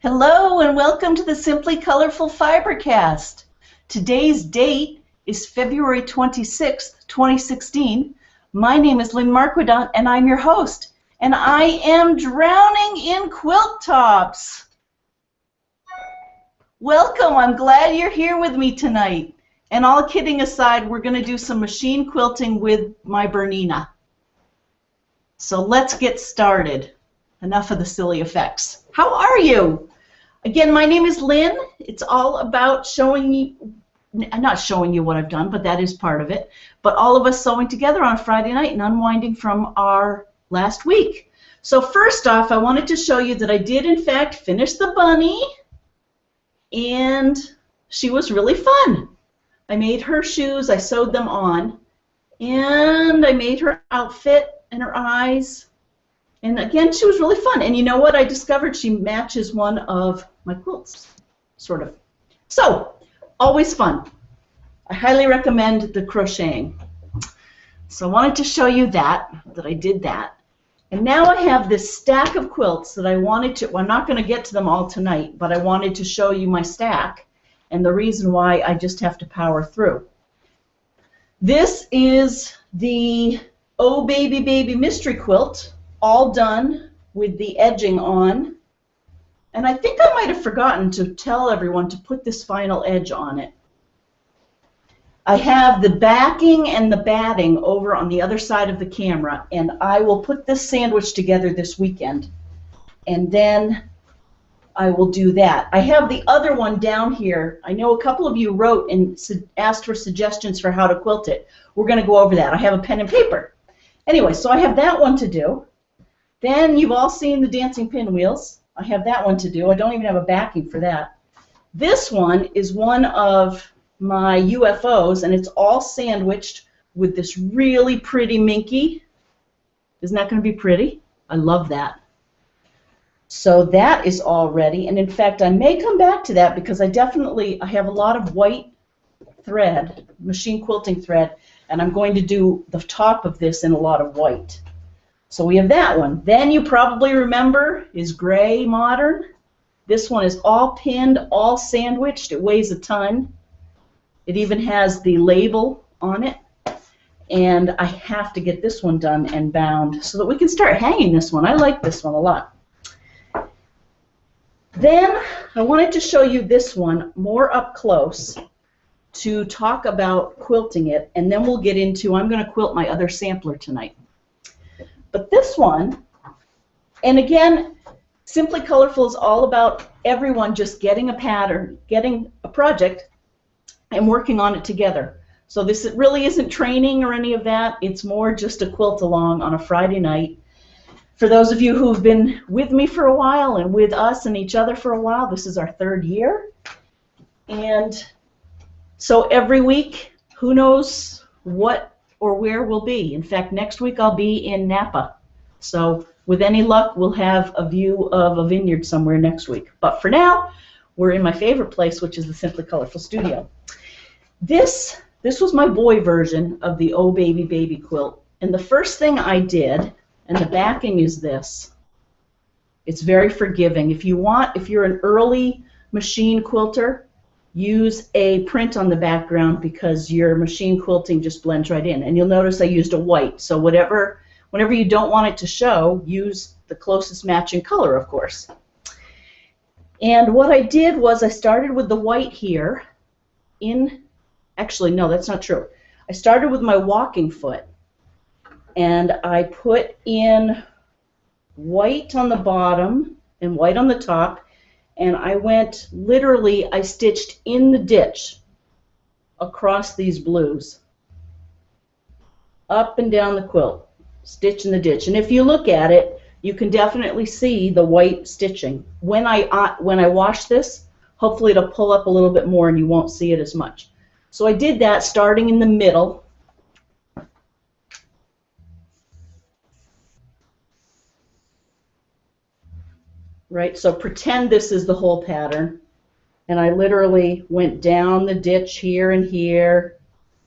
Hello and welcome to the Simply Colorful FiberCast. Today's date is February 26th, 2016. My name is Lynn and I'm your host. And I am drowning in quilt tops. Welcome, I'm glad you're here with me tonight. And all kidding aside, we're going to do some machine quilting with my Bernina. So let's get started. Enough of the silly effects. How are you? Again, my name is Lynn. It's all about showing you, not showing you what I've done, but that is part of it, but all of us sewing together on a Friday night and unwinding from our last week. So first off, I wanted to show you that I did in fact finish the bunny, and she was really fun. I made her shoes, I sewed them on, and I made her outfit and her eyes. And again, she was really fun. And you know what? I discovered she matches one of my quilts, sort of. So, always fun. I highly recommend the crocheting. So I wanted to show you that I did that. And now I have this stack of quilts that I wanted to, well, I'm not going to get to them all tonight, but I wanted to show you my stack and the reason why I just have to power through. This is the Oh Baby Baby Mystery Quilt, all done with the edging on, and I think I might have forgotten to tell everyone to put this final edge on it. I have the backing and the batting over on the other side of the camera, and I will put this sandwich together this weekend, and then I will do that. I have the other one down here. I know a couple of you wrote and asked for suggestions for how to quilt it. We're going to go over that. I have a pen and paper. Anyway, so I have that one to do. Then you've all seen the dancing pinwheels. I have that one to do. I don't even have a backing for that. This one is one of my UFOs, and it's all sandwiched with this really pretty minky. Isn't that going to be pretty? I love that. So that is all ready, and in fact I may come back to that because I have a lot of white thread, machine quilting thread, and I'm going to do the top of this in a lot of white. So we have that one. Then you probably remember is Gray Modern. This one is all pinned, all sandwiched. It weighs a ton. It even has the label on it. And I have to get this one done and bound so that we can start hanging this one. I like this one a lot. Then I wanted to show you this one more up close to talk about quilting it, and then we'll get into, I'm going to quilt my other sampler tonight. But this one, and again, Simply Colorful is all about everyone just getting a pattern, getting a project, and working on it together. So this really isn't training or any of that. It's more just a quilt along on a Friday night. For those of you who've been with me for a while and with us and each other for a while, this is our third year. And so every week, who knows what or where we'll be. In fact, next week I'll be in Napa. So with any luck, we'll have a view of a vineyard somewhere next week. But for now, we're in my favorite place, which is the Simply Colorful studio. This was my boy version of the Oh Baby Baby quilt. And the first thing I did, and the backing is this. It's very forgiving. If you're an early machine quilter, use a print on the background because your machine quilting just blends right in. And you'll notice I used a white. So whenever you don't want it to show, use the closest matching color, of course. And what I did was I started with the white here. Actually, no, that's not true. I started with my walking foot, and I put in white on the bottom and white on the top, and I went, literally, I stitched in the ditch across these blues, up and down the quilt, stitch in the ditch. And if you look at it, you can definitely see the white stitching. When I wash this, hopefully it'll pull up a little bit more and you won't see it as much. So I did that starting in the middle. Right, so pretend this is the whole pattern, and I literally went down the ditch here and here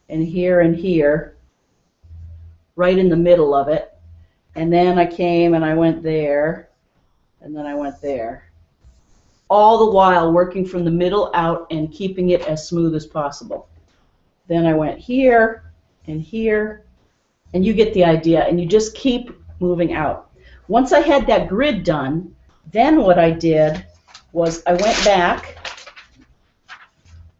and here and here, right in the middle of it, and then I came and I went there, and then I went there. all the while working from the middle out and keeping it as smooth as possible. Then I went here, and you get the idea, and you just keep moving out. Once I had that grid done, then what I did was I went back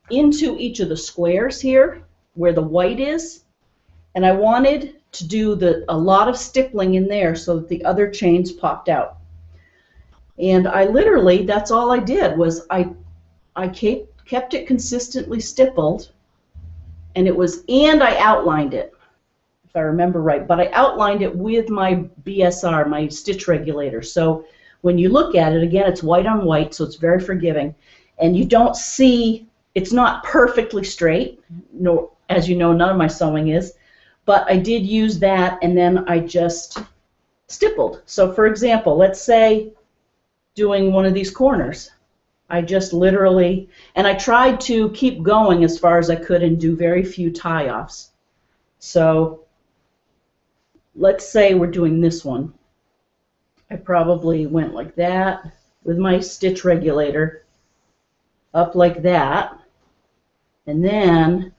into each of the squares here where the white is, and I wanted to do a lot of stippling in there so that the other chains popped out. And I literally, that's all I did, was I kept it consistently stippled, and I outlined it, if I remember right, but I outlined it with my BSR, my stitch regulator. So when you look at it, again, it's white on white, so it's very forgiving, and you don't see, it's not perfectly straight. No, as you know, none of my sewing is, but I did use that, and then I just stippled. So for example, let's say doing one of these corners, I just literally, and I tried to keep going as far as I could and do very few tie-offs. So let's say we're doing this one. I probably went like that with my stitch regulator, up like that, and then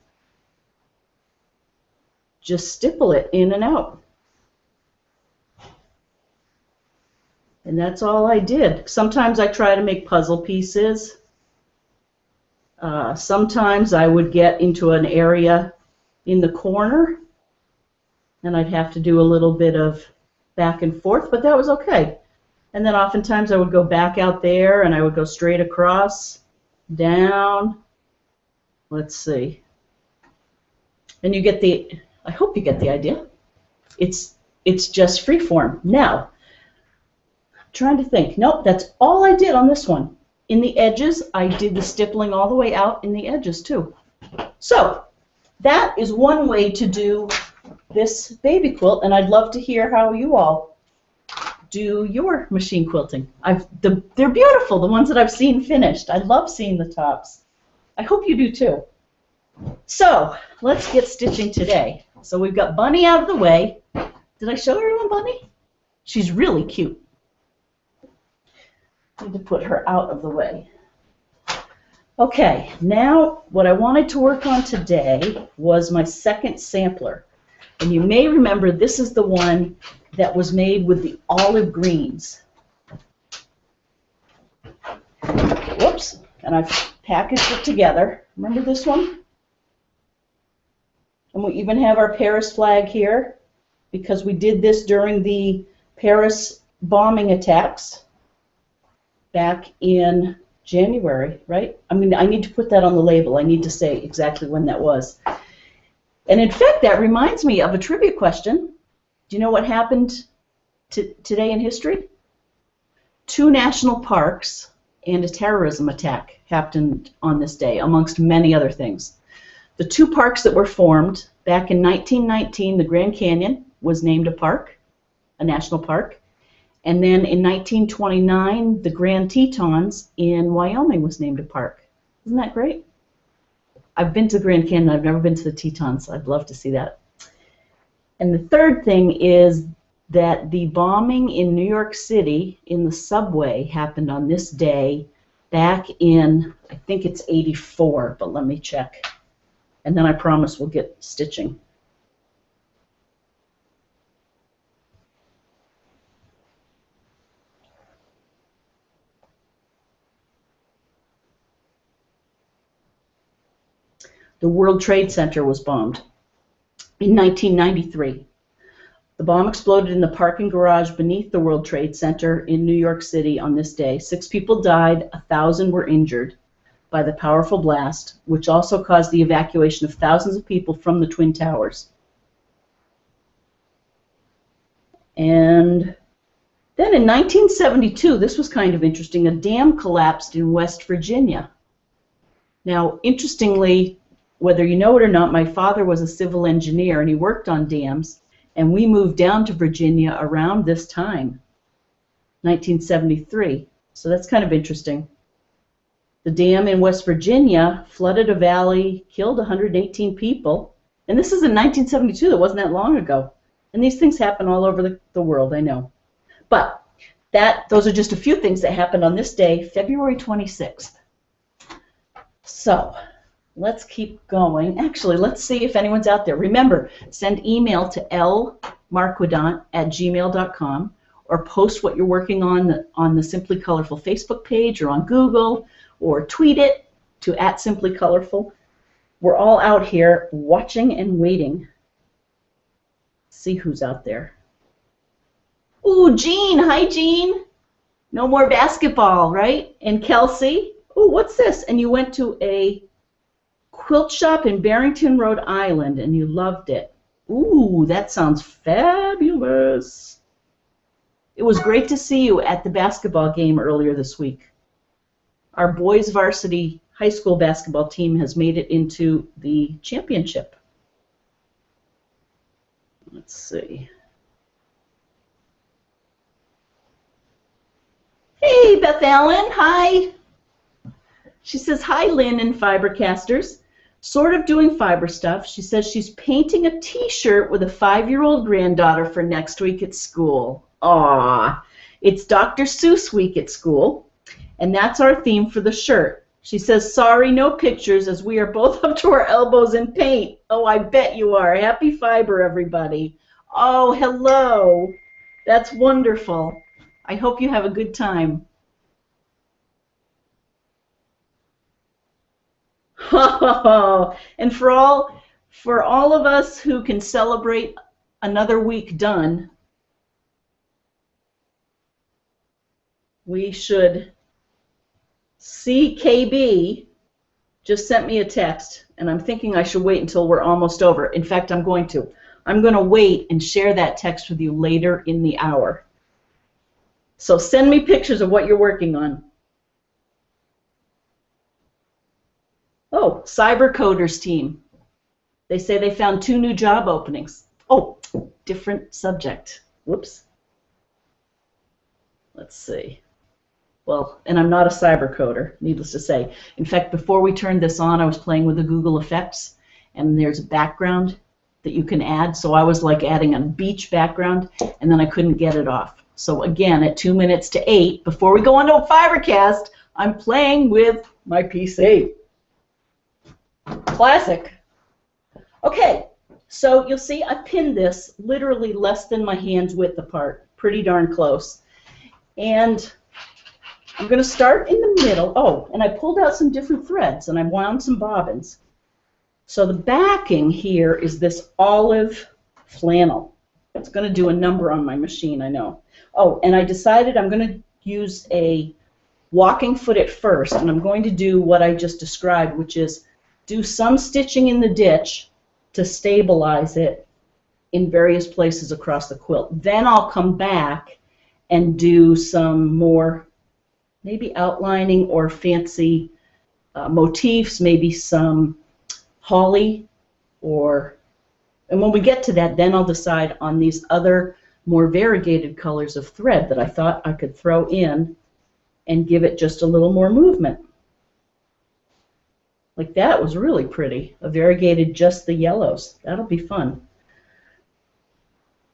just stipple it in and out. And that's all I did. Sometimes I try to make puzzle pieces. Sometimes I would get into an area in the corner, and I'd have to do a little bit of back and forth, but that was okay. And then oftentimes I would go back out there, and I would go straight across, down. Let's see. And you get the, I hope you get the idea. It's just freeform. Now, trying to think. Nope, that's all I did on this one. In the edges, I did the stippling all the way out in the edges too. So that is one way to do this baby quilt, and I'd love to hear how you all do your machine quilting. They're beautiful, the ones that I've seen finished. I love seeing the tops. I hope you do too. So let's get stitching today. So we've got Bunny out of the way. Did I show everyone Bunny? She's really cute. Need to put her out of the way. Okay, now what I wanted to work on today was my second sampler. And you may remember this is the one that was made with the olive greens. Whoops, and I've packaged it together. Remember this one? And we even have our Paris flag here because we did this during the Paris bombing attacks back in January, right? I mean, I need to put that on the label. I need to say exactly when that was. And in fact, that reminds me of a trivia question. Do you know what happened today in history? 2 national parks and a terrorism attack happened on this day, amongst many other things. The 2 parks that were formed back in 1919, the Grand Canyon was named a park, a national park. And then in 1929, the Grand Tetons in Wyoming was named a park. Isn't that great? I've been to the Grand Canyon. I've never been to the Tetons. I'd love to see that. And the third thing is that the bombing in New York City in the subway happened on this day back in, I think it's 84, but let me check. And then I promise we'll get stitching. The World Trade Center was bombed in 1993. The bomb exploded in the parking garage beneath the World Trade Center in New York City on this day. 6 people died, 1,000 were injured by the powerful blast, which also caused the evacuation of thousands of people from the Twin Towers. And then in 1972, this was kind of interesting, a dam collapsed in West Virginia. Now, interestingly, whether you know it or not, my father was a civil engineer and he worked on dams, and we moved down to Virginia around this time, 1973. So that's kind of interesting. The dam in West Virginia flooded a valley, killed 118 people, and this is in 1972. That wasn't that long ago. And these things happen all over the world, I know. But those are just a few things that happened on this day, February 26th. So let's keep going. Actually, let's see if anyone's out there. Remember, send email to lmarquidant@gmail.com or post what you're working on the Simply Colorful Facebook page or on Google, or tweet it to @simplycolorful. We're all out here watching and waiting. See who's out there. Ooh, Jean. Hi, Jean. No more basketball, right? And Kelsey. Ooh, what's this? And you went to a quilt shop in Barrington, Rhode Island, and you loved it. Ooh, that sounds fabulous. It was great to see you at the basketball game earlier this week. Our boys varsity high school basketball team has made it into the championship. Let's see. Hey, Beth Allen. Hi. She says, hi, Lynn and FiberCasters. Sort of doing fiber stuff. She says she's painting a t-shirt with a 5-year-old granddaughter for next week at school. Aww. It's Dr. Seuss week at school, and that's our theme for the shirt. She says, sorry, no pictures, as we are both up to our elbows in paint. Oh, I bet you are. Happy fiber, everybody. Oh, hello. That's wonderful. I hope you have a good time. And for all of us who can celebrate another week done, we should. CKB just sent me a text, and I'm thinking I should wait until we're almost over. In fact, I'm going to wait and share that text with you later in the hour. So send me pictures of what you're working on. Oh, Cybercoders team. They say they found 2 new job openings. Oh, different subject. Whoops. Let's see. Well, and I'm not a cybercoder, needless to say. In fact, before we turned this on, I was playing with the Google Effects, and there's a background that you can add. So I was like adding a beach background, and then I couldn't get it off. So again, at 2 minutes to 8, before we go on to a FiberCast, I'm playing with my PC. Classic. Okay, so you'll see I pinned this literally less than my hand's width apart, pretty darn close. And I'm going to start in the middle. Oh, and I pulled out some different threads, and I wound some bobbins. So the backing here is this olive flannel. It's going to do a number on my machine, I know. Oh, and I decided I'm going to use a walking foot at first, and I'm going to do what I just described, which is do some stitching in the ditch to stabilize it in various places across the quilt. Then I'll come back and do some more maybe outlining or fancy motifs, maybe some holly, and when we get to that, then I'll decide on these other more variegated colors of thread that I thought I could throw in and give it just a little more movement. Like that was really pretty, a variegated just the yellows. That'll be fun.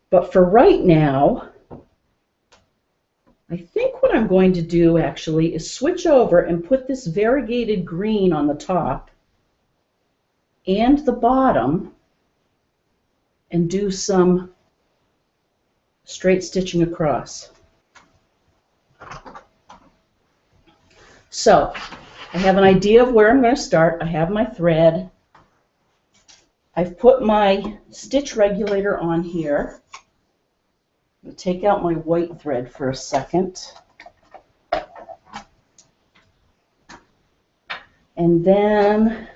But for right now, I think what I'm going to do actually is switch over and put this variegated green on the top and the bottom and do some straight stitching across. So I have an idea of where I'm going to start. I have my thread. I've put my stitch regulator on here. I'm going to take out my white thread for a second. And then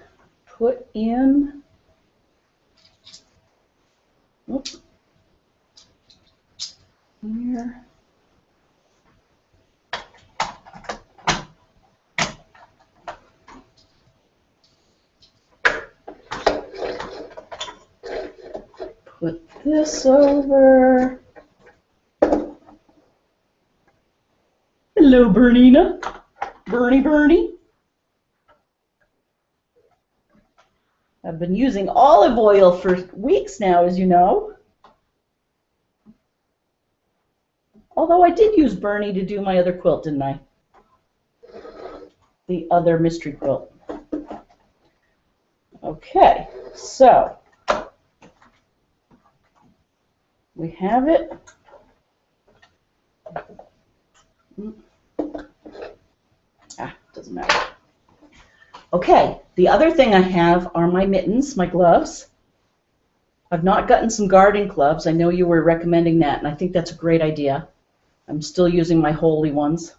put in, oops, here. Put this over. Hello, Bernina. Bernie. I've been using olive oil for weeks now, as you know. Although I did use Bernie to do my other quilt, didn't I? The other mystery quilt. Okay, so we have it. Doesn't matter. Okay, the other thing I have are my mittens, my gloves. I've not gotten some garden gloves. I know you were recommending that, and I think that's a great idea. I'm still using my Holy ones.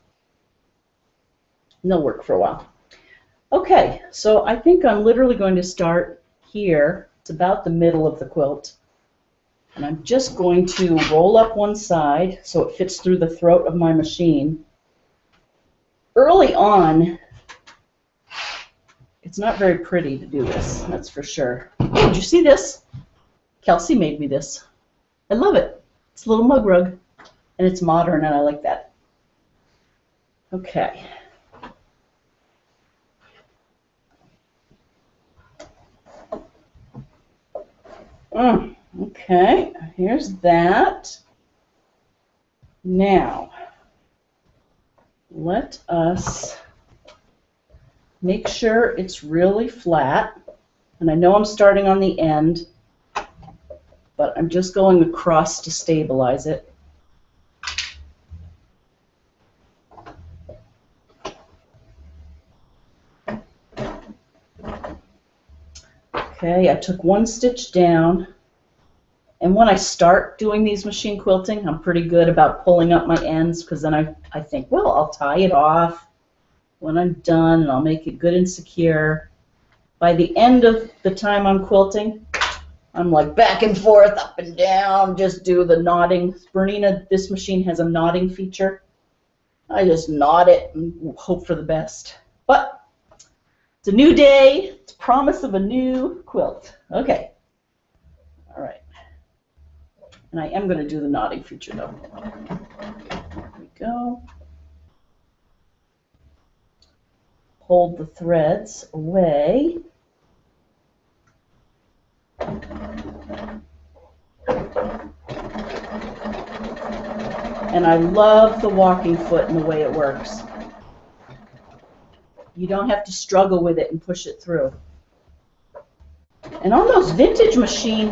And they'll work for a while. Okay, so I think I'm literally going to start here. It's about the middle of the quilt. And I'm just going to roll up one side so it fits through the throat of my machine. Early on, it's not very pretty to do this, that's for sure. Oh, did you see this? Kelsey made me this. I love it. It's a little mug rug, and it's modern, and I like that. Okay. Okay, here's that. Now, let us make sure it's really flat. And I know I'm starting on the end, but I'm just going across to stabilize it. Okay, I took one stitch down. And when I start doing these machine quilting, I'm pretty good about pulling up my ends, because then I think, well, I'll tie it off when I'm done, and I'll make it good and secure. By the end of the time I'm quilting, I'm like back and forth, up and down, just do the knotting. Bernina, this machine has a knotting feature. I just knot it and hope for the best. But it's a new day. It's promise of a new quilt. Okay. All right. And I am going to do the knotting feature, though. There we go. Hold the threads away. And I love the walking foot and the way it works. You don't have to struggle with it and push it through. And on those vintage machine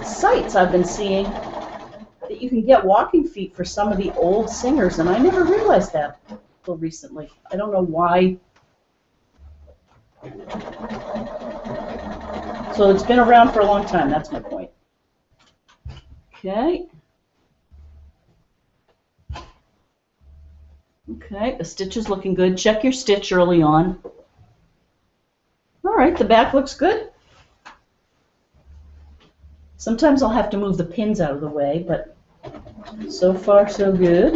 sites I've been seeing that you can get walking feet for some of the old singers, and I never realized that until recently. I don't know why. So it's been around for a long time, that's my point. Okay. Okay, the stitch is looking good. Check your stitch early on. All right, the back looks good. Sometimes I'll have to move the pins out of the way, but so far so good.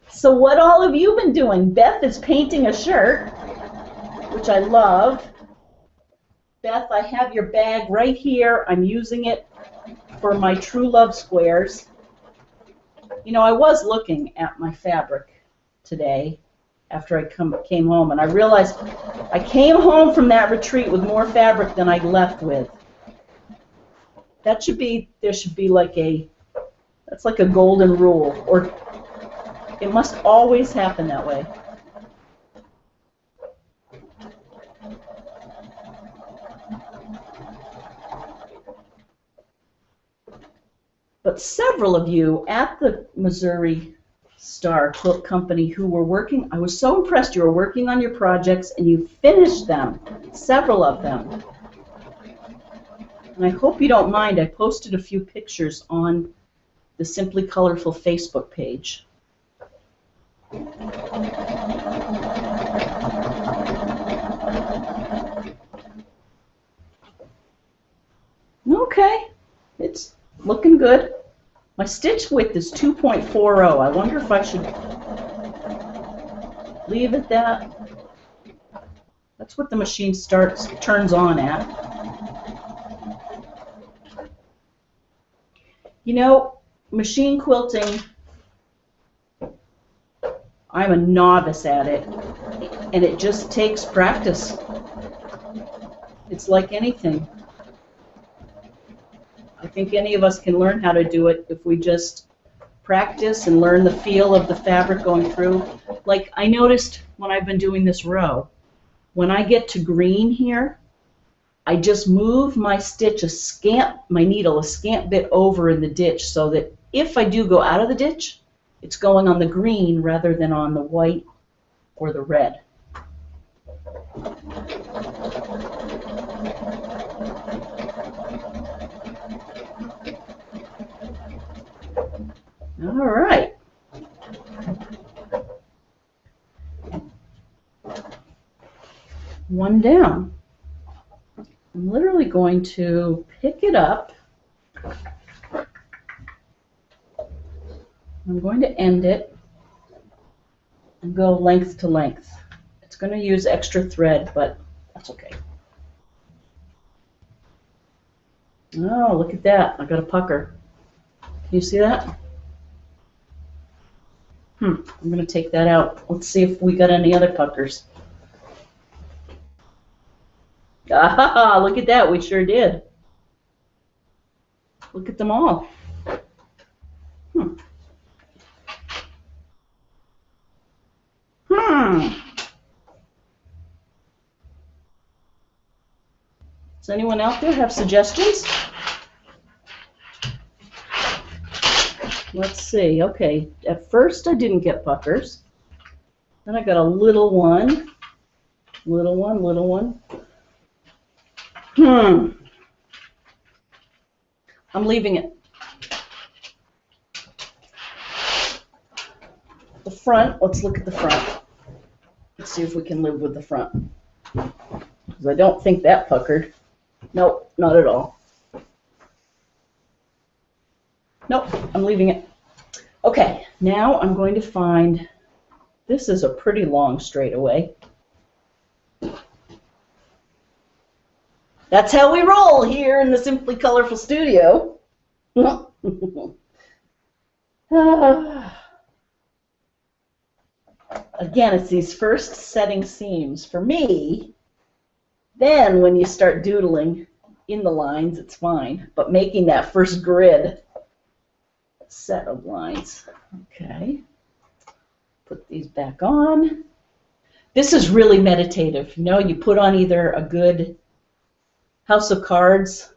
So what all have you been doing? Beth is painting a shirt, which I love. Beth, I have your bag right here. I'm using it for my True Love squares. You know, I was looking at my fabric today after I came home, and I realized I came home from that retreat with more fabric than I left with. That should be, there should be like a, that's like a golden rule, or it must always happen that way. But several of you at the Missouri Star Quilt Company who were working, I was so impressed. You were working on your projects and you finished them, several of them. And I hope you don't mind, I posted a few pictures on the Simply Colorful Facebook page. Okay, it's looking good. My stitch width is 2.40. I wonder if I should leave it that. That's what the machine turns on at. You know, machine quilting, I'm a novice at it, and it just takes practice. It's like anything. think any of us can learn how to do it if we just practice and learn the feel of the fabric going through. Like I noticed when I've been doing this row, when I get to green here, I just move my stitch my needle a scant bit over in the ditch so that if I do go out of the ditch, it's going on the green rather than on the white or the red. All right. One down. I'm literally going to pick it up. I'm going to end it and go length to length. It's going to use extra thread, but that's okay. Oh, look at that. I got a pucker. Can you see that? I'm going to take that out. Let's see if we got any other puckers. Ah, look at that. We sure did. Look at them all. Does anyone out there have suggestions? Let's see. Okay, at first I didn't get puckers. Then I got a little one, little one, little one. I'm leaving it. The front, let's look at the front. Let's see if we can live with the front. Because I don't think that puckered. Nope, not at all. Nope, I'm leaving it. Okay, now I'm going to find, this is a pretty long straightaway. That's how we roll here in the Simply Colorful studio. Again, it's these first setting seams. For me, then when you start doodling in the lines, it's fine. But making that first grid set of lines. Okay. Put these back on. This is really meditative. You know, you put on either a good House of Cards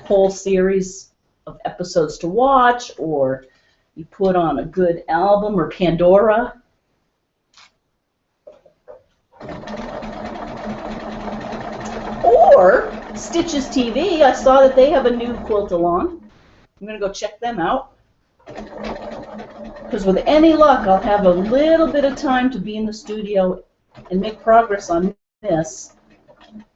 whole series of episodes to watch, or you put on a good album or Pandora. Or Stitches TV. I saw that they have a new quilt along. I'm going to go check them out. Because with any luck, I'll have a little bit of time to be in the studio and make progress on this.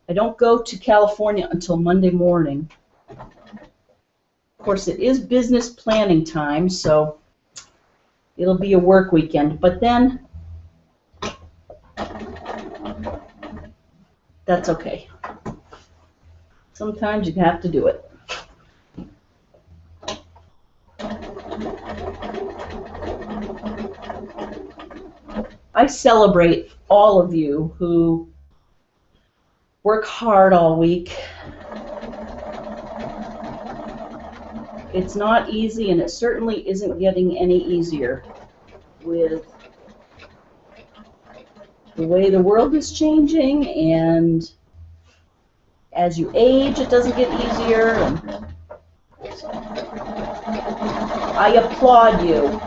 I don't go to California until Monday morning. Of course, it is business planning time, so it'll be a work weekend. But then, that's okay. Sometimes you have to do it. I celebrate all of you who work hard all week. It's not easy, and it certainly isn't getting any easier with the way the world is changing, and as you age, it doesn't get easier. And so, I applaud you.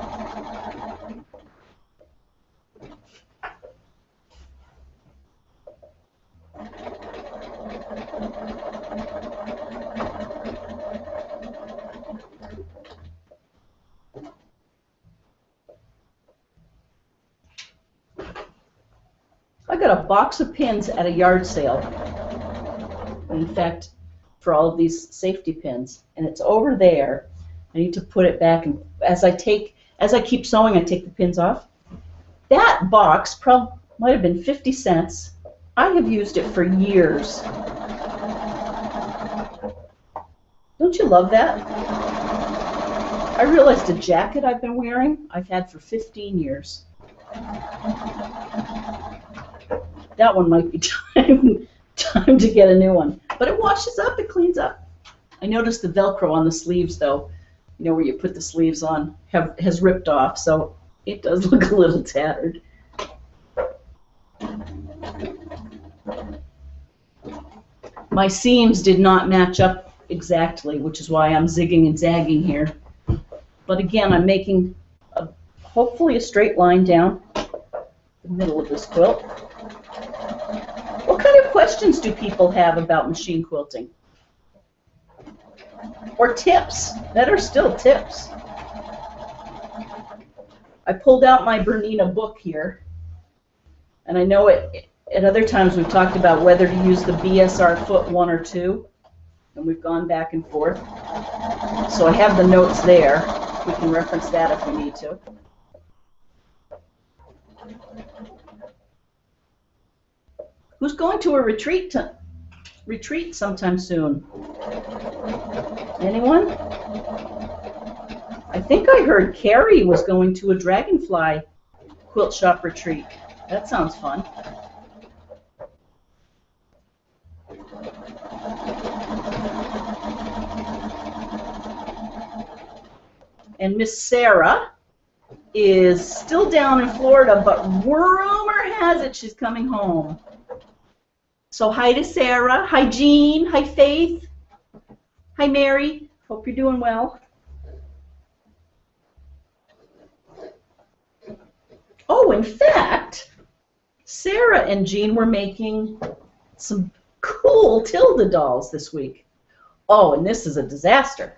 I got a box of pins at a yard sale. In fact, for all of these safety pins, and it's over there. I need to put it back, and as I keep sewing, I take the pins off. That box probably might have been 50 cents. I have used it for years. Don't you love that? I realized a jacket I've been wearing I've had for 15 years. That one might be time Time to get a new one. But it washes up, it cleans up. I noticed the Velcro on the sleeves, though, you know, where you put the sleeves on, has ripped off, so it does look a little tattered. My seams did not match up exactly, which is why I'm zigging and zagging here. But again, I'm making hopefully a straight line down the middle of this quilt. What kind of questions do people have about machine quilting? Or tips that are still tips? I pulled out my Bernina book here, and I know at other times we've talked about whether to use the BSR foot 1 or 2, and we've gone back and forth. So I have the notes there. We can reference that if we need to. Who's going to a retreat sometime soon? Anyone? I think I heard Carrie was going to a Dragonfly quilt shop retreat. That sounds fun. And Miss Sarah is still down in Florida, but rumor has it she's coming home. So hi to Sarah, hi Jean, hi Faith, hi Mary, hope you're doing well. Oh, in fact, Sarah and Jean were making some cool Tilda dolls this week. Oh, and this is a disaster.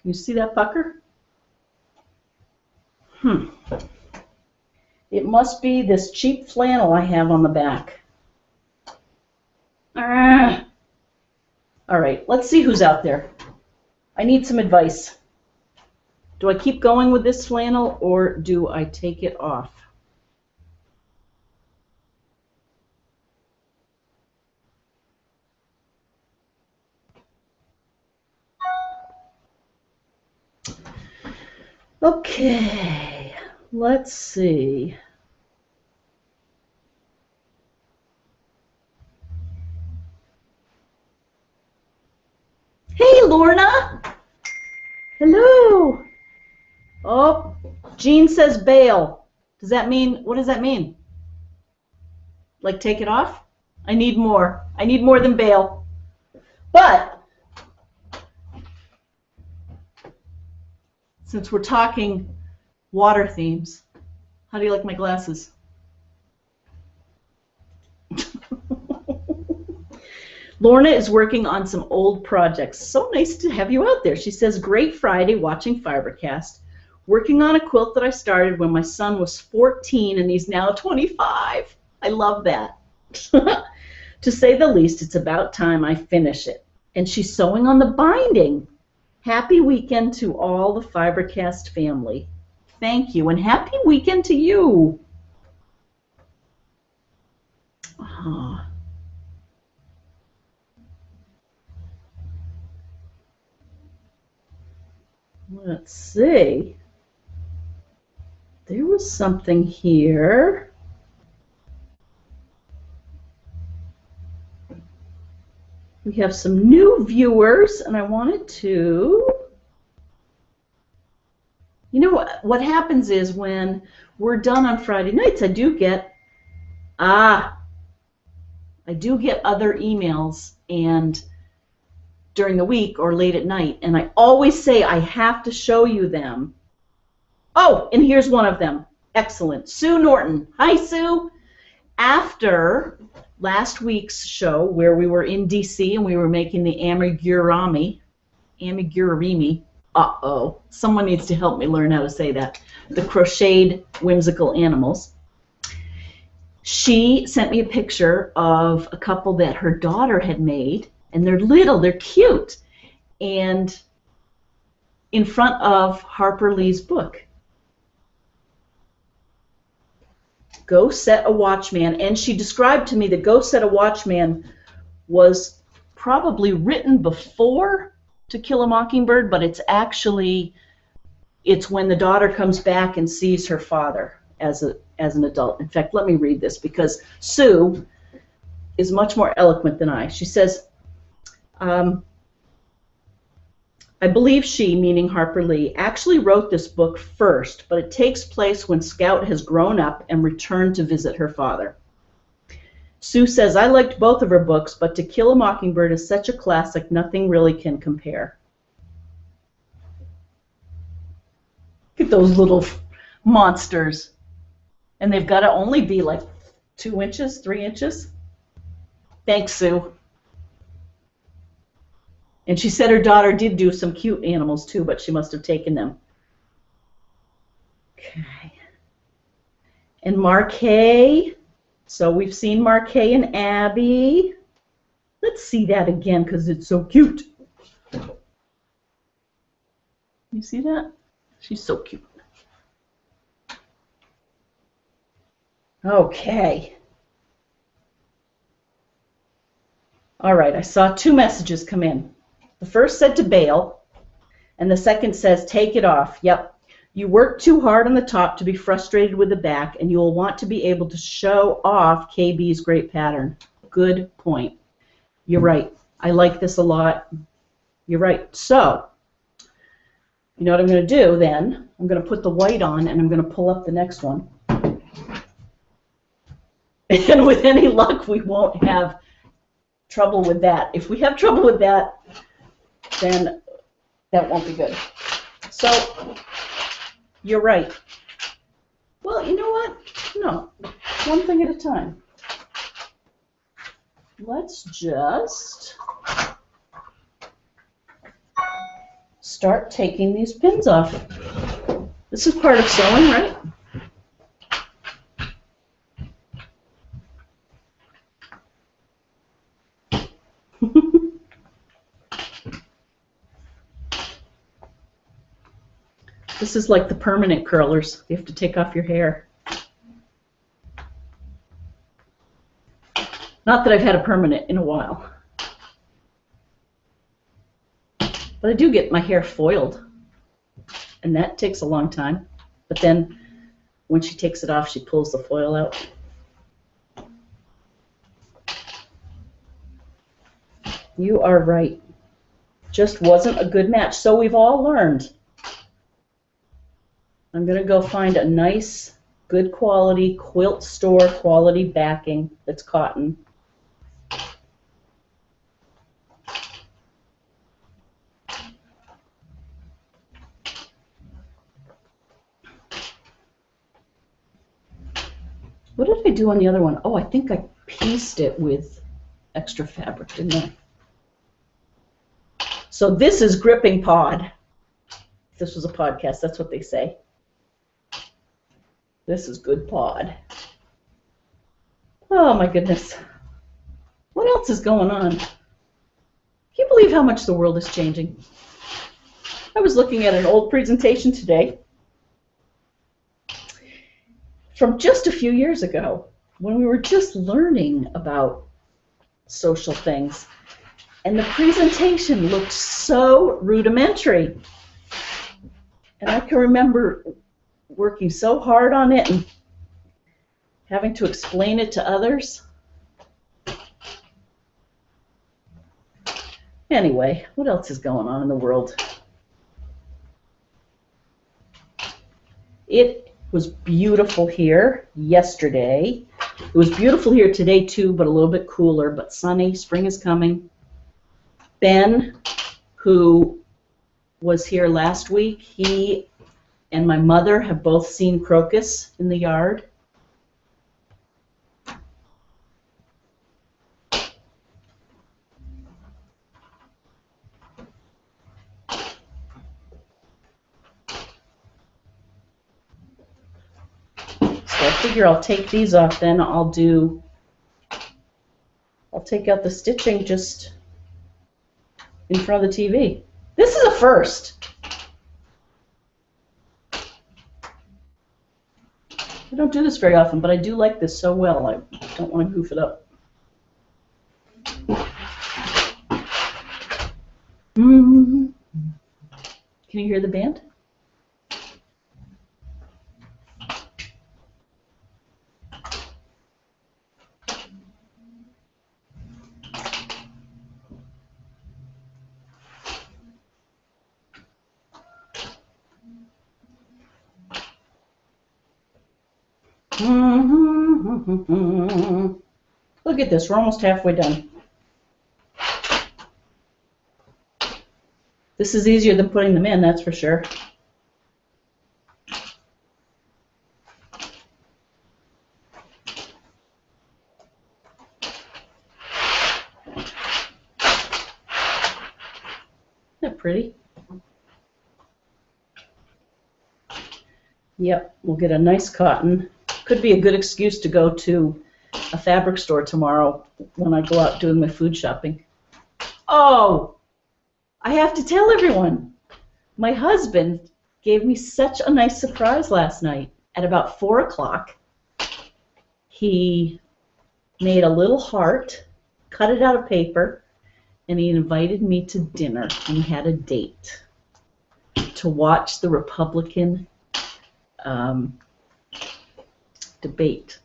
Can you see that pucker? It must be this cheap flannel I have on the back. All right, let's see who's out there. I need some advice. Do I keep going with this flannel or do I take it off? Okay, let's see. Hey, Lorna. Hello. Oh, Jean says bail. Does that mean, what does that mean? Like take it off? I need more. I need more than bail. But since we're talking water themes, how do you like my glasses? Lorna is working on some old projects. So nice to have you out there. She says, great Friday watching FiberCast. Working on a quilt that I started when my son was 14 and he's now 25. I love that. To say the least, it's about time I finish it. And she's sewing on the binding. Happy weekend to all the FiberCast family. Thank you, and happy weekend to you. Oh. Let's see. There was something here. We have some new viewers, and I wanted to... You know, what happens is when we're done on Friday nights, I do get other emails and during the week or late at night, and I always say I have to show you them. Oh, and here's one of them. Excellent. Sue Norton. Hi, Sue. After last week's show where we were in D.C. and we were making the amigurumi, someone needs to help me learn how to say that, the crocheted whimsical animals. She sent me a picture of a couple that her daughter had made, and they're little, they're cute, and in front of Harper Lee's book. Go Set a Watchman, and she described to me that Go Set a Watchman was probably written before To Kill a Mockingbird, but it's when the daughter comes back and sees her father as an adult. In fact, let me read this because Sue is much more eloquent than I. She says, I believe she, meaning Harper Lee, actually wrote this book first, but it takes place when Scout has grown up and returned to visit her father. Sue says, I liked both of her books, but To Kill a Mockingbird is such a classic, nothing really can compare. Look at those little monsters. And they've got to only be like 2 inches, 3 inches. Thanks, Sue. And she said her daughter did do some cute animals too, but she must have taken them. Okay. And Marquet. So we've seen Marquet and Abby. Let's see that again because it's so cute. You see that? She's so cute. Okay. All right, I saw 2 messages come in. The first said to bail, and the second says, take it off. Yep. You work too hard on the top to be frustrated with the back, and you will want to be able to show off KB's great pattern. Good point. You're right. I like this a lot. You're right. So, you know what I'm going to do then? I'm going to put the white on, and I'm going to pull up the next one. And with any luck, we won't have trouble with that. If we have trouble with that, then that won't be good. So, you're right. Well, you know what? No, one thing at a time. Let's just start taking these pins off. This is part of sewing, right? This is like the permanent curlers. You have to take off your hair. Not that I've had a permanent in a while. But I do get my hair foiled. And that takes a long time. But then when she takes it off, she pulls the foil out. You are right. Just wasn't a good match. So we've all learned. I'm going to go find a nice, good quality quilt store quality backing that's cotton. What did I do on the other one? Oh, I think I pieced it with extra fabric, didn't I? So this is gripping pod. If this was a podcast, that's what they say. This is good pod. Oh my goodness. What else is going on? Can you believe how much the world is changing? I was looking at an old presentation today from just a few years ago when we were just learning about social things. And the presentation looked so rudimentary. And I can remember working so hard on it and having to explain it to others. Anyway, what else is going on in the world? It was beautiful here yesterday. It was beautiful here today too, but a little bit cooler, but sunny. Spring is coming. Ben, who was here last week, he and my mother have both seen crocus in the yard. So I figure I'll take these off then. I'll take out the stitching just in front of the TV. This is a first. I don't do this very often, but I do like this so well. I don't want to goof it up. Can you hear the band? Look at this, we're almost halfway done. This is easier than putting them in, that's for sure. Isn't that pretty? Yep, we'll get a nice cotton. Could be a good excuse to go to a fabric store tomorrow when I go out doing my food shopping. Oh, I have to tell everyone. My husband gave me such a nice surprise last night. At about 4 o'clock, he made a little heart, cut it out of paper, and he invited me to dinner. We had a date to watch the Republican debate,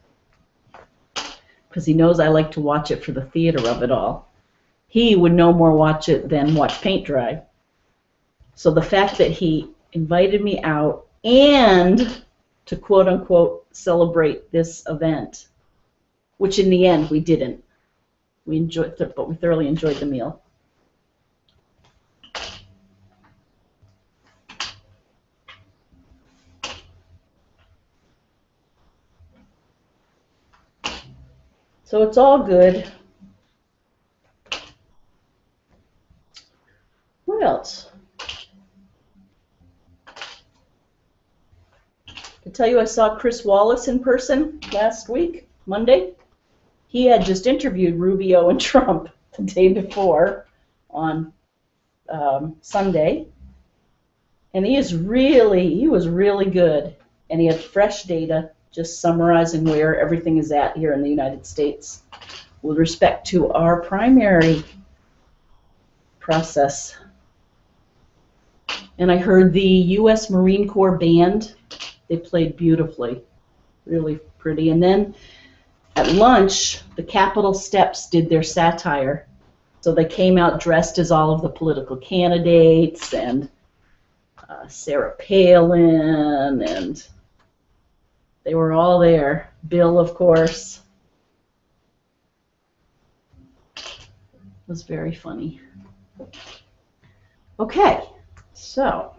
because he knows I like to watch it for the theater of it all. He would no more watch it than watch paint dry. So the fact that he invited me out and to quote unquote celebrate this event, which in the end we didn't. We enjoyed it, but we thoroughly enjoyed the meal. So it's all good. What else? I tell you, I saw Chris Wallace in person last week, Monday. He had just interviewed Rubio and Trump the day before on Sunday, and he was really good, and he had fresh data, just summarizing where everything is at here in the United States with respect to our primary process. And I heard the U.S. Marine Corps band. They played beautifully, really pretty. And then at lunch, the Capitol Steps did their satire. So they came out dressed as all of the political candidates, and Sarah Palin, and they were all there. Bill, of course. It was very funny. Okay, so.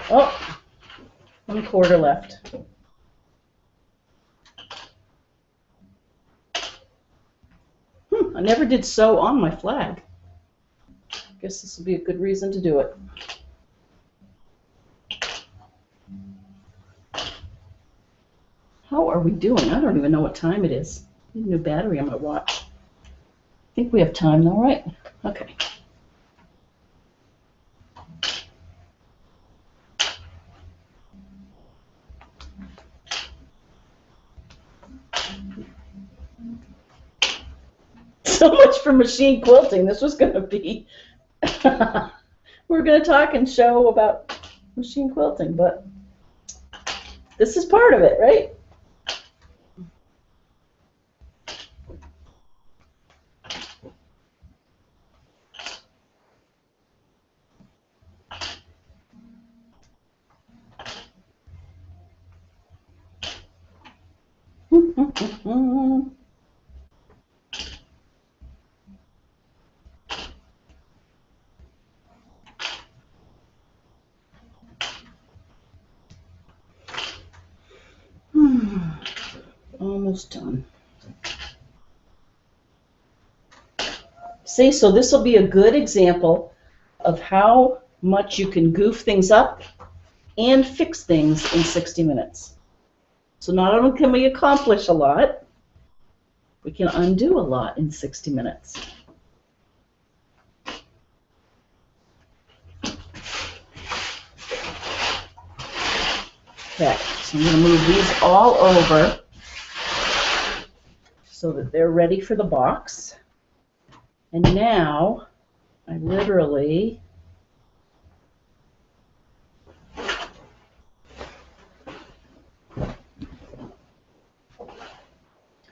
Oh, 1/4 left. I never did sew on my flag. Guess this will be a good reason to do it. How are we doing? I don't even know what time it is. I need a new battery on my watch. I think we have time though, right? Okay. So much for machine quilting. This was going to be, we're going to talk and show about machine quilting, but this is part of it, right? Almost done. See, so this will be a good example of how much you can goof things up and fix things in 60 minutes. So not only can we accomplish a lot, we can undo a lot in 60 minutes. Okay, so I'm going to move these all over so that they're ready for the box. And now I literally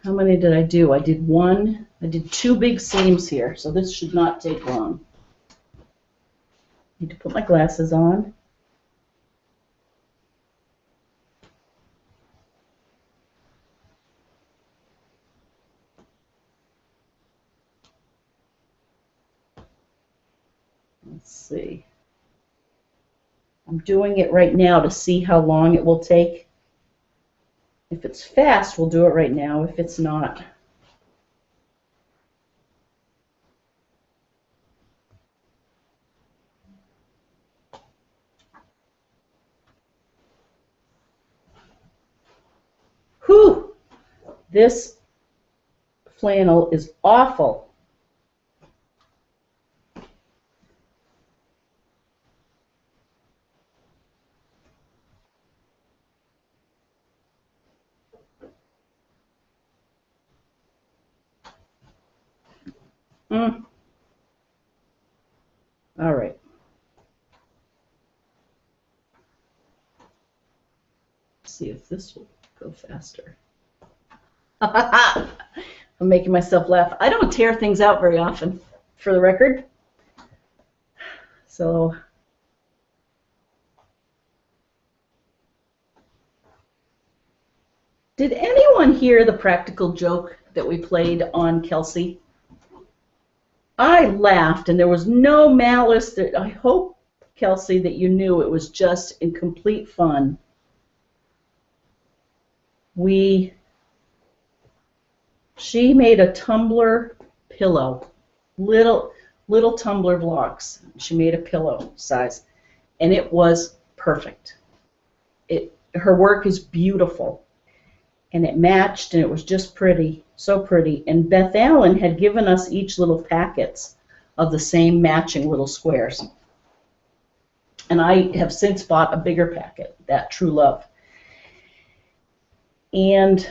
how many did I do? I did 2 big seams here, so this should not take long. Need to put my glasses on. Let's see. I'm doing it right now to see how long it will take. If it's fast, we'll do it right now. If it's not, whew, this flannel is awful. All right. Let's see if this will go faster. I'm making myself laugh. I don't tear things out very often, for the record. So, did anyone hear the practical joke that we played on Kelsey? I laughed, and there was no malice. I hope, Kelsey, that you knew it was just in complete fun. She made a tumbler pillow, little tumbler blocks. She made a pillow size, and it was perfect. Her work is beautiful, and it matched, and it was just pretty, so pretty. And Beth Allen had given us each little packets of the same matching little squares. And I have since bought a bigger packet, that True Love. And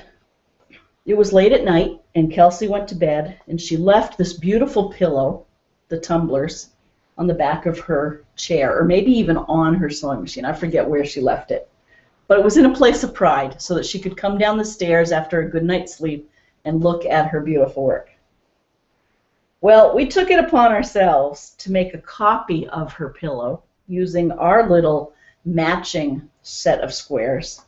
it was late at night, and Kelsey went to bed, and she left this beautiful pillow, the tumblers, on the back of her chair, or maybe even on her sewing machine. I forget where she left it. But it was in a place of pride, so that she could come down the stairs after a good night's sleep and look at her beautiful work. Well, we took it upon ourselves to make a copy of her pillow using our little matching set of squares.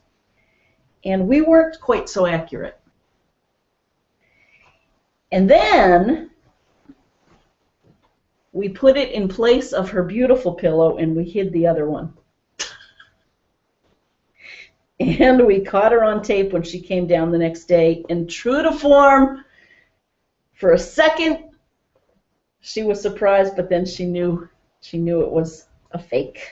And we weren't quite so accurate. And then we put it in place of her beautiful pillow, and we hid the other one. And we caught her on tape when she came down the next day, and true to form, for a second, she was surprised, but then she knew it was a fake.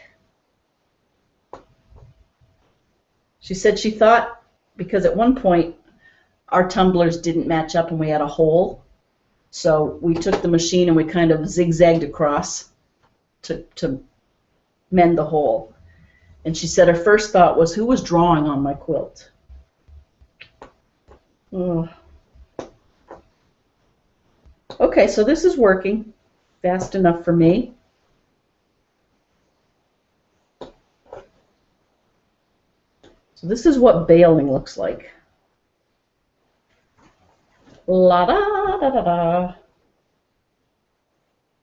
She said she thought, because at one point our tumblers didn't match up and we had a hole, so we took the machine and we kind of zigzagged across to mend the hole. And she said her first thought was, who was drawing on my quilt? Oh. Okay, so this is working fast enough for me. So this is what baling looks like. La da da da da.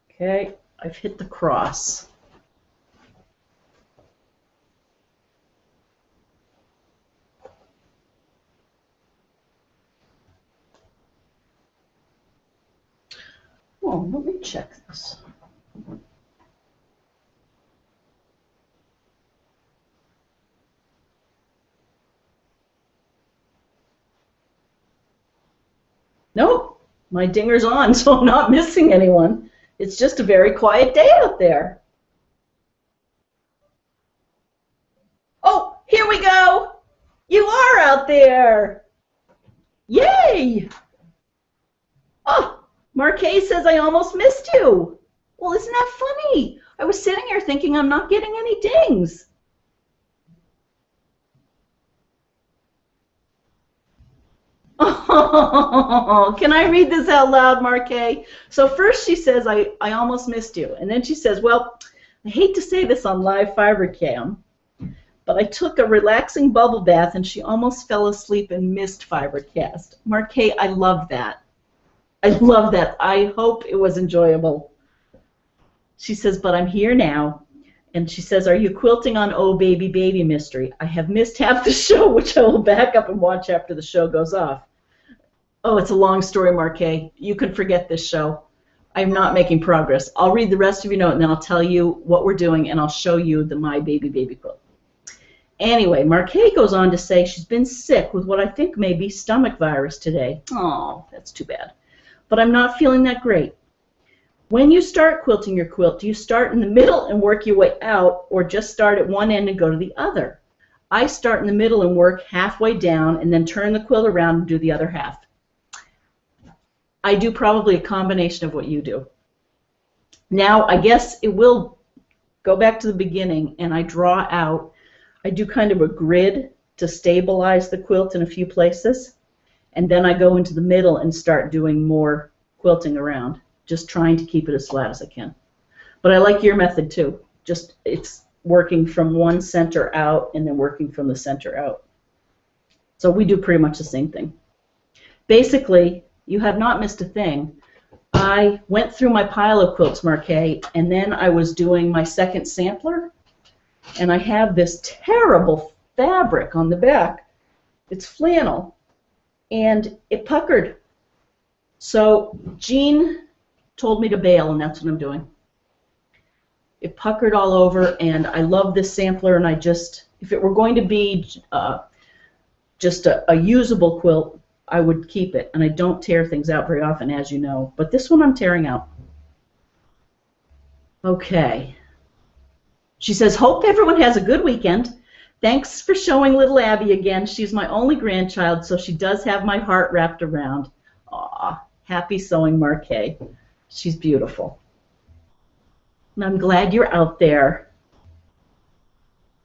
Okay, I've hit the cross. Oh, let me check this. Nope, my dinger's on, so I'm not missing anyone. It's just a very quiet day out there. Oh, here we go. You are out there. Yay! Oh, Marquet says I almost missed you. Well, isn't that funny? I was sitting here thinking I'm not getting any dings. Oh, can I read this out loud, Marquet? So first she says, I almost missed you. And then she says, well, I hate to say this on live FiberCam, but I took a relaxing bubble bath and she almost fell asleep and missed FiberCast. Marquet, I love that. I love that. I hope it was enjoyable. She says, but I'm here now. And she says, are you quilting on Oh Baby Baby Mystery? I have missed half the show, which I will back up and watch after the show goes off. Oh, it's a long story, Marquet. You can forget this show. I'm not making progress. I'll read the rest of your note, and then I'll tell you what we're doing, and I'll show you the My Baby Baby quilt. Anyway, Marquet goes on to say she's been sick with what I think may be stomach virus today. Oh, that's too bad. But I'm not feeling that great. When you start quilting your quilt, do you start in the middle and work your way out, or just start at one end and go to the other? I start in the middle and work halfway down, and then turn the quilt around and do the other half. I do probably a combination of what you do. Now, I guess it will go back to the beginning, and I draw out, I do kind of a grid to stabilize the quilt in a few places, and then I go into the middle and start doing more quilting around, just trying to keep it as flat as I can. But I like your method too. Just it's working from one center out and then working from the center out. So we do pretty much the same thing. Basically, you have not missed a thing. I went through my pile of quilts, Marquet, and then I was doing my second sampler, and I have this terrible fabric on the back. It's flannel, and it puckered. So Jean told me to bail, and that's what I'm doing. It puckered all over, and I love this sampler, and I just, if it were going to be just a usable quilt, I would keep it, and I don't tear things out very often, as you know, but this one I'm tearing out. Okay. She says, hope everyone has a good weekend. Thanks for showing little Abby again. She's my only grandchild, so she does have my heart wrapped around. Aw, happy sewing, Marquet. She's beautiful. And I'm glad you're out there.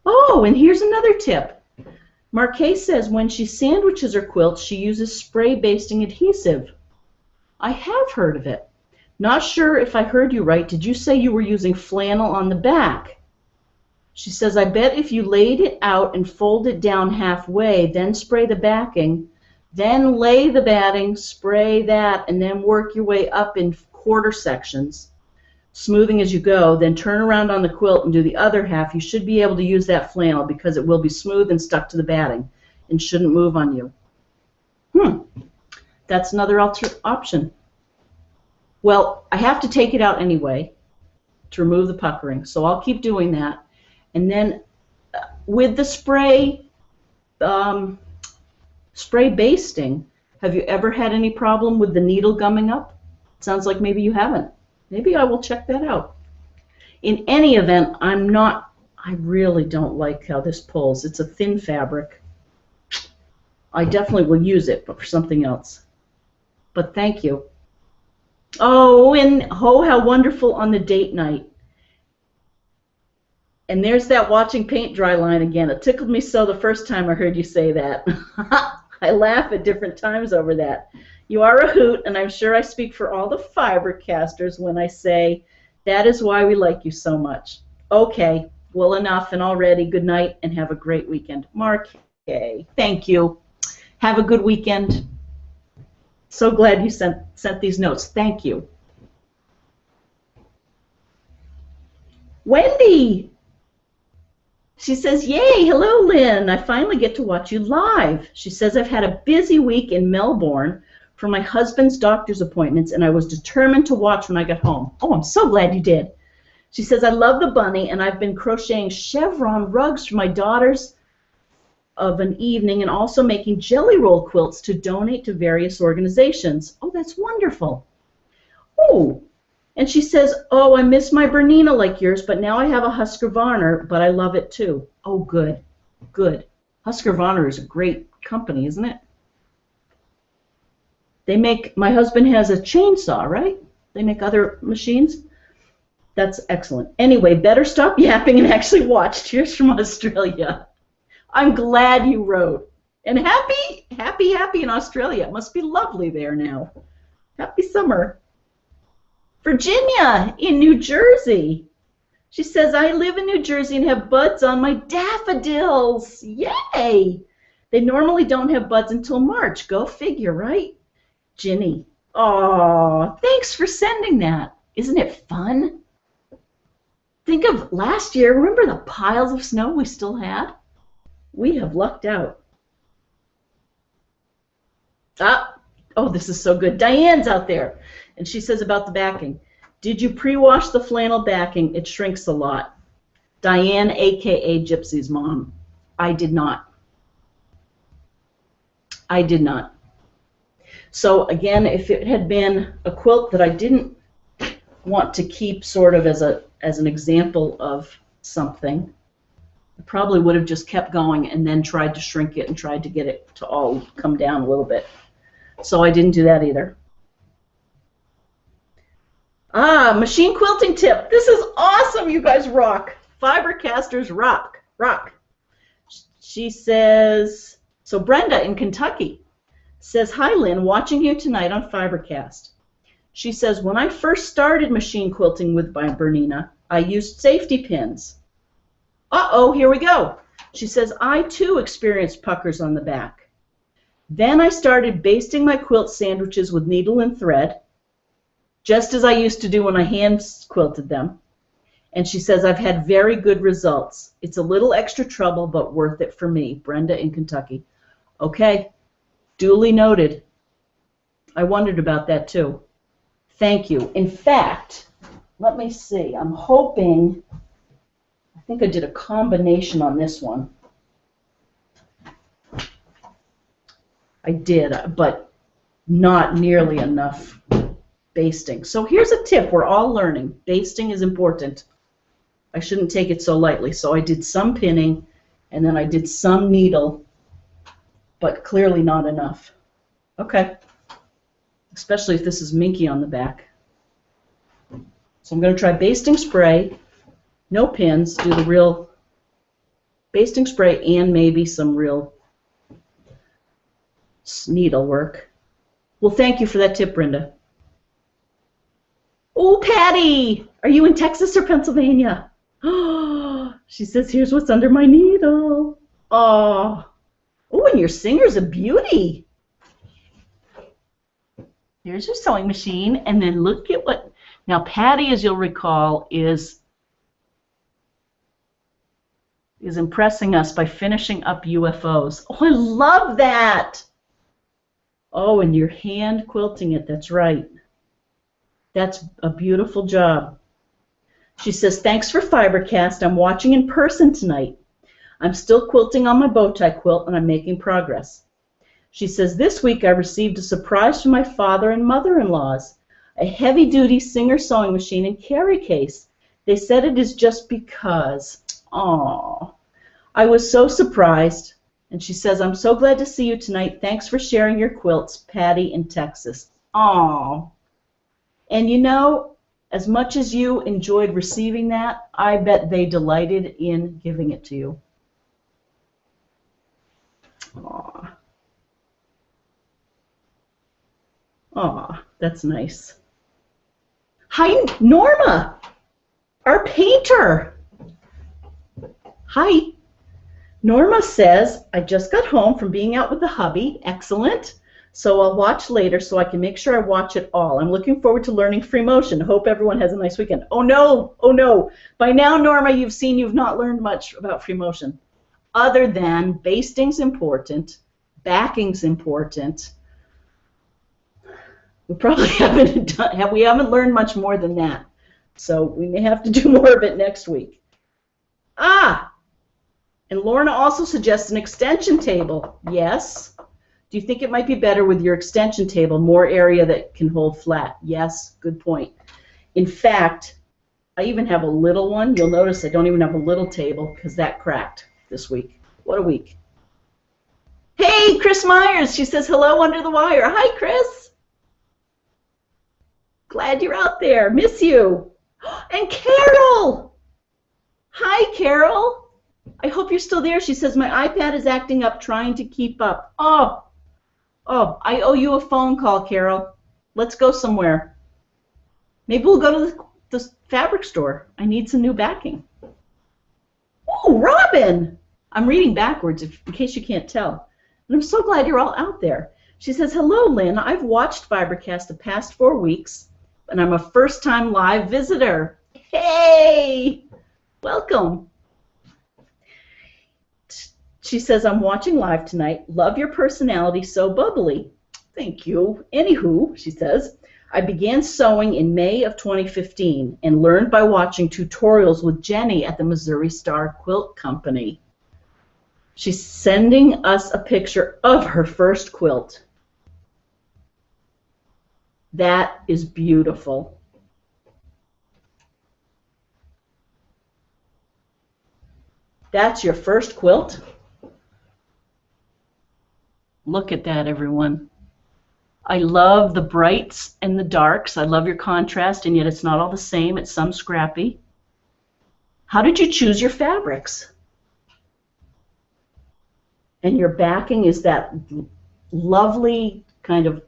Oh, and here's another tip. Marquet says when she sandwiches her quilts, she uses spray basting adhesive. I have heard of it. Not sure if I heard you right. Did you say you were using flannel on the back? She says, I bet if you laid it out and fold it down halfway, then spray the backing, then lay the batting, spray that, and then work your way up in quarter sections, smoothing as you go, then turn around on the quilt and do the other half, you should be able to use that flannel because it will be smooth and stuck to the batting and shouldn't move on you. That's another option. Well, I have to take it out anyway to remove the puckering, so I'll keep doing that. And then with the spray basting, have you ever had any problem with the needle gumming up? It sounds like maybe you haven't. Maybe I will check that out. In any event, I really don't like how this pulls. It's a thin fabric. I definitely will use it, but for something else. But thank you. Oh, and oh, how wonderful on the date night. And there's that watching paint dry line again. It tickled me so the first time I heard you say that. I laugh at different times over that. You are a hoot, and I'm sure I speak for all the FiberCasters when I say that is why we like you so much. Okay, well enough and already. Good night and have a great weekend. Marquet, thank you. Have a good weekend. So glad you sent these notes. Thank you. Wendy! She says, yay, hello, Lynn. I finally get to watch you live. She says, I've had a busy week in Melbourne for my husband's doctor's appointments, and I was determined to watch when I got home. Oh, I'm so glad you did. She says, I love the bunny, and I've been crocheting chevron rugs for my daughters of an evening and also making jelly roll quilts to donate to various organizations. Oh, that's wonderful. Oh, and she says, oh, I miss my Bernina like yours, but now I have a Husqvarna, but I love it too. Oh, good, good. Husqvarna is a great company, isn't it? They make, my husband has a chainsaw, right? They make other machines. That's excellent. Anyway, better stop yapping and actually watch. Cheers from Australia. I'm glad you wrote. And happy in Australia. It must be lovely there now. Happy summer. Virginia in New Jersey. She says, I live in New Jersey and have buds on my daffodils. Yay! They normally don't have buds until March. Go figure, right? Ginny. Oh, thanks for sending that. Isn't it fun? Think of last year. Remember the piles of snow we still had? We have lucked out. Oh, this is so good. Diane's out there. And she says about the backing, did you pre-wash the flannel backing? It shrinks a lot. Diane, a.k.a. Gypsy's mom. I did not. I did not. So again, if it had been a quilt that I didn't want to keep sort of as an example of something, I probably would have just kept going and then tried to shrink it and tried to get it to all come down a little bit. So I didn't do that either. Machine quilting tip. This is awesome. You guys rock. FiberCasters rock. Rock. She says, so Brenda in Kentucky says, hi Lynn, watching you tonight on FiberCast. She says, when I first started machine quilting with my Bernina, I used safety pins. Uh-oh, here we go. She says, I too experienced puckers on the back. Then I started basting my quilt sandwiches with needle and thread, just as I used to do when I hand quilted them. And she says, I've had very good results. It's a little extra trouble, but worth it for me. Brenda in Kentucky. Okay, duly noted. I wondered about that too. Thank you. In fact, let me see. I'm hoping, I think I did a combination on this one. I did, but not nearly enough basting. So here's a tip we're all learning. Basting is important. I shouldn't take it so lightly. So I did some pinning, and then I did some needle, but clearly not enough. Okay. Especially if this is minky on the back. So I'm going to try basting spray, no pins, do the real basting spray and maybe some real needle work. Well, thank you for that tip, Brenda. Oh, Patty! Are you in Texas or Pennsylvania? Oh, she says, here's what's under my needle. Oh, and your singer's a beauty. Here's your sewing machine, and then look at what... Now, Patty, as you'll recall, is impressing us by finishing up UFOs. Oh, I love that! Oh, and you're hand quilting it. That's right. That's a beautiful job. She says, thanks for FiberCast. I'm watching in person tonight. I'm still quilting on my bow tie quilt, and I'm making progress. She says, this week I received a surprise from my father and mother-in-laws, a heavy-duty Singer sewing machine and carry case. They said it is just because. Aww. I was so surprised. And she says, I'm so glad to see you tonight. Thanks for sharing your quilts, Patty in Texas. Aww. And you know, as much as you enjoyed receiving that, I bet they delighted in giving it to you. Aww. Aw, that's nice. Hi, Norma, our painter. Hi. Norma says, I just got home from being out with the hubby. Excellent. So I'll watch later so I can make sure I watch it all. I'm looking forward to learning free motion. Hope everyone has a nice weekend. Oh, no. Oh, no. By now, Norma, you've not learned much about free motion. Other than basting's important, backing's important. We probably haven't learned much more than that. So we may have to do more of it next week. And Lorna also suggests an extension table. Yes. Do you think it might be better with your extension table, more area that can hold flat? Yes, good point. In fact, I even have a little one. You'll notice I don't even have a little table because that cracked this week. What a week. Hey, Chris Myers. She says, hello under the wire. Hi, Chris. Glad you're out there. Miss you. And Carol. Hi, Carol. I hope you're still there. She says, my iPad is acting up trying to keep up. Oh, I owe you a phone call, Carol. Let's go somewhere. Maybe we'll go to the fabric store. I need some new backing. Oh, Robin. I'm reading backwards in case you can't tell. And I'm so glad you're all out there. She says, hello, Lynn. I've watched FiberCast the past 4 weeks, and I'm a first-time live visitor. Hey! Welcome. She says, I'm watching live tonight. Love your personality, so bubbly. Thank you. Anywho, she says, I began sewing in May of 2015 and learned by watching tutorials with Jenny at the Missouri Star Quilt Company. She's sending us a picture of her first quilt. That is beautiful. That's your first quilt? Look at that, everyone. I love the brights and the darks. I love your contrast, and yet it's not all the same. It's some scrappy. How did you choose your fabrics? And your backing is that lovely kind of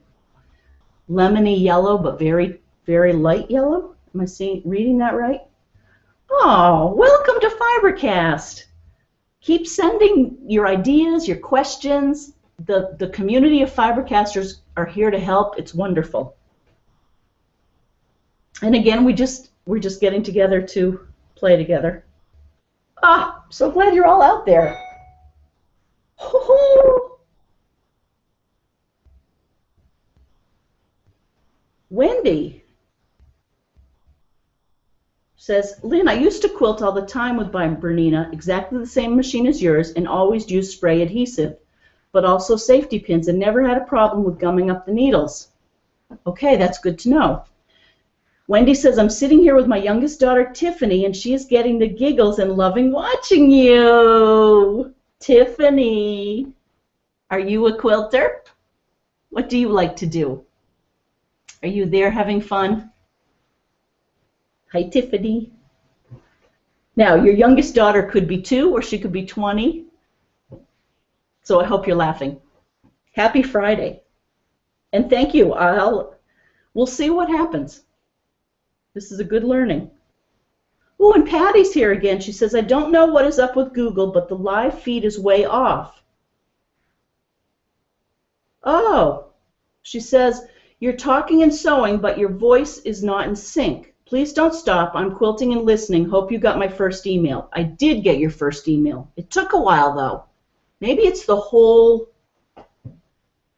lemony yellow, but very, very light yellow. Am I reading that right? Oh, welcome to FiberCast. Keep sending your ideas, your questions. The community of Fibercasters are here to help. It's wonderful. And again, we're just getting together to play together. Ah, so glad you're all out there. Wendy says, Lynn, I used to quilt all the time with my Bernina, exactly the same machine as yours, and always used spray adhesive, but also safety pins, and never had a problem with gumming up the needles. Okay, that's good to know. Wendy says, I'm sitting here with my youngest daughter, Tiffany, and she is getting the giggles and loving watching you. Tiffany, are you a quilter? What do you like to do? Are you there having fun? Hi, Tiffany. Now, your youngest daughter could be 2 or she could be 20. So I hope you're laughing. Happy Friday. And thank you. We'll see what happens. This is a good learning. Oh, and Patty's here again. She says, I don't know what is up with Google, but the live feed is way off. Oh, she says, you're talking and sewing, but your voice is not in sync. Please don't stop. I'm quilting and listening. Hope you got my first email. I did get your first email. It took a while, though. Maybe it's the whole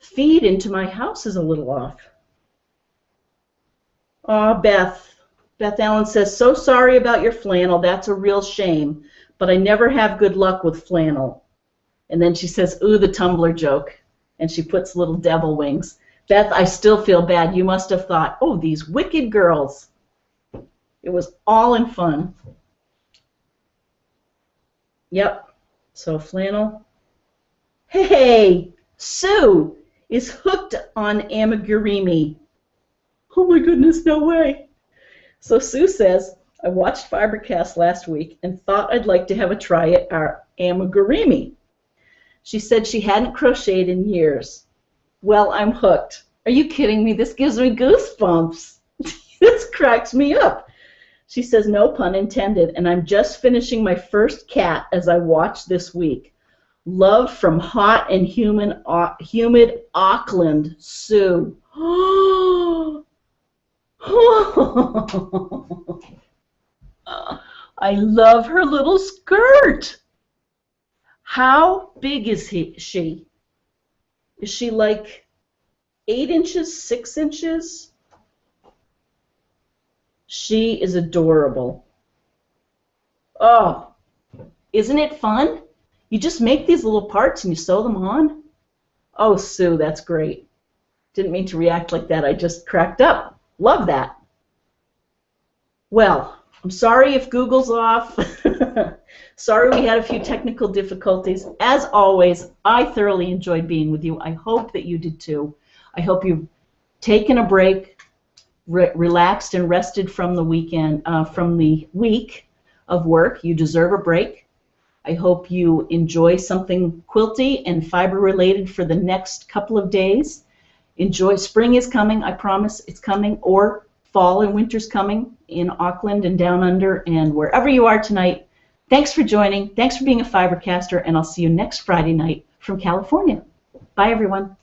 feed into my house is a little off. Oh, Beth Allen says, so sorry about your flannel. That's a real shame, but I never have good luck with flannel. And then she says, ooh, the tumbler joke. And she puts little devil wings. Beth, I still feel bad. You must have thought, oh, these wicked girls. It was all in fun. Yep, so flannel. Hey, Sue is hooked on amigurumi. Oh my goodness, no way. So Sue says, I watched FiberCast last week and thought I'd like to have a try at our amigurumi. She said she hadn't crocheted in years. Well, I'm hooked. Are you kidding me? This gives me goosebumps. This cracks me up. She says, no pun intended, and I'm just finishing my first cat as I watch this week. Love from hot and humid Auckland, Sue. I love her little skirt. How big is she? Is she like 8 inches, 6 inches? She is adorable. Oh, isn't it fun? You just make these little parts and you sew them on. Oh, Sue, that's great. Didn't mean to react like that. I just cracked up. Love that. Well, I'm sorry if Google's off. Sorry we had a few technical difficulties. As always, I thoroughly enjoyed being with you. I hope that you did too. I hope you've taken a break, relaxed and rested from the weekend, from the week of work. You deserve a break. I hope you enjoy something quilty and fiber related for the next couple of days. Enjoy. Spring is coming. I promise it's coming. Or fall and winter's coming in Auckland and down under and wherever you are tonight. Thanks for joining. Thanks for being a Fibercaster, and I'll see you next Friday night from California. Bye, everyone.